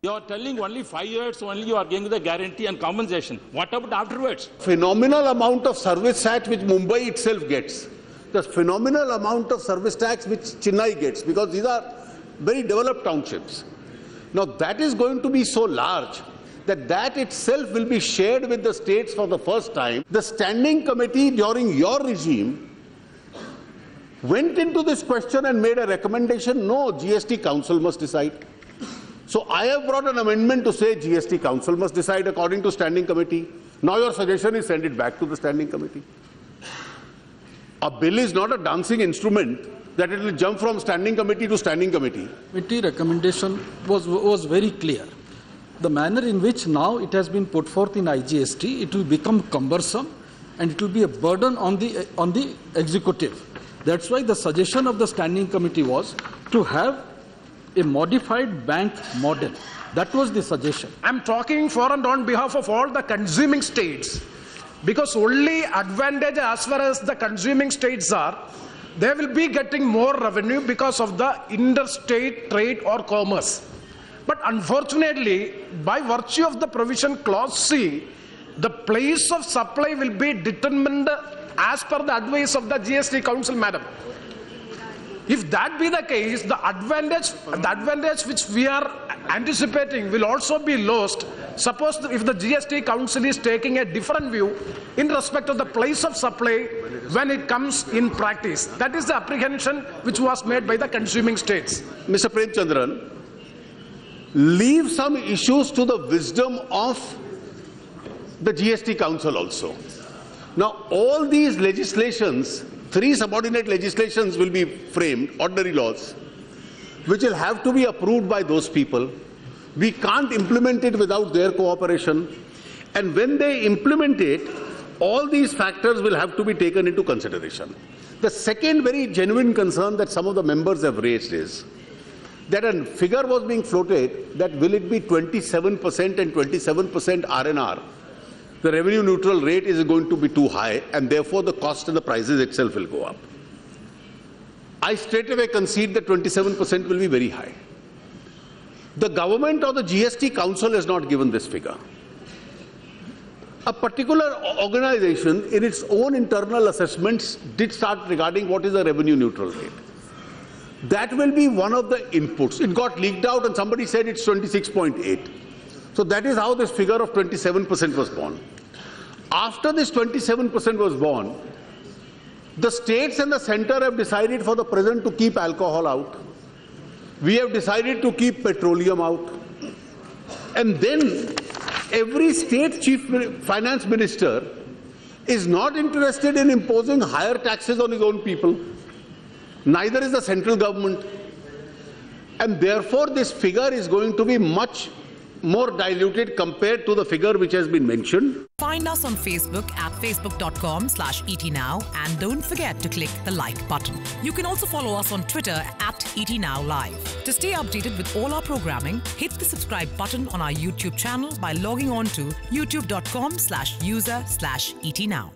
You are telling only 5 years only you are giving the guarantee and compensation. What about afterwards? Phenomenal amount of service tax which Mumbai itself gets. The phenomenal amount of service tax which Chennai gets, because these are very developed townships. Now that is going to be so large that itself will be shared with the states for the first time. The standing committee during your regime went into this question and made a recommendation, no, GST Council must decide. So I have brought an amendment to say GST Council must decide according to standing committee. Now your suggestion is send it back to the standing committee. A bill is not a dancing instrument that it will jump from standing committee to standing committee. Committee recommendation was very clear. The manner in which now it has been put forth in IGST, it will become cumbersome and it will be a burden on the executive. That's why the suggestion of the standing committee was to have a modified bank model. That was the suggestion. I'm talking for and on behalf of all the consuming states, because only advantage as far as the consuming states are, they will be getting more revenue because of the interstate trade or commerce. But unfortunately, by virtue of the provision clause C, the place of supply will be determined as per the advice of the GST Council, madam. If that be the case, the advantage which we are anticipating will also be lost. Suppose if the GST Council is taking a different view in respect of the place of supply when it comes in practice. That is the apprehension which was made by the consuming states. Mr. Premachandran, leave some issues to the wisdom of the GST Council also. Now, all these legislations, 3 subordinate legislations will be framed, ordinary laws, which will have to be approved by those people. We can't implement it without their cooperation. And when they implement it, all these factors will have to be taken into consideration. The second very genuine concern that some of the members have raised is that a figure was being floated that will it be 27% and 27% RNR. The revenue neutral rate is going to be too high and therefore the cost and the prices itself will go up. I straight away concede that 27% will be very high. The government or the GST Council has not given this figure. A particular organization in its own internal assessments did start regarding what is the revenue neutral rate. That will be one of the inputs. It got leaked out and somebody said it's 26.8. So that is how this figure of 27% was born. After this 27% was born, the states and the center have decided for the present to keep alcohol out. We have decided to keep petroleum out. And then every state chief finance minister is not interested in imposing higher taxes on his own people. Neither is the central government. And therefore this figure is going to be much more diluted compared to the figure which has been mentioned. Find us on Facebook at facebook.com/ETNow and don't forget to click the like button. You can also follow us on Twitter at ETNowLive. To stay updated with all our programming, hit the subscribe button on our YouTube channel by logging on to youtube.com/user/ETNow.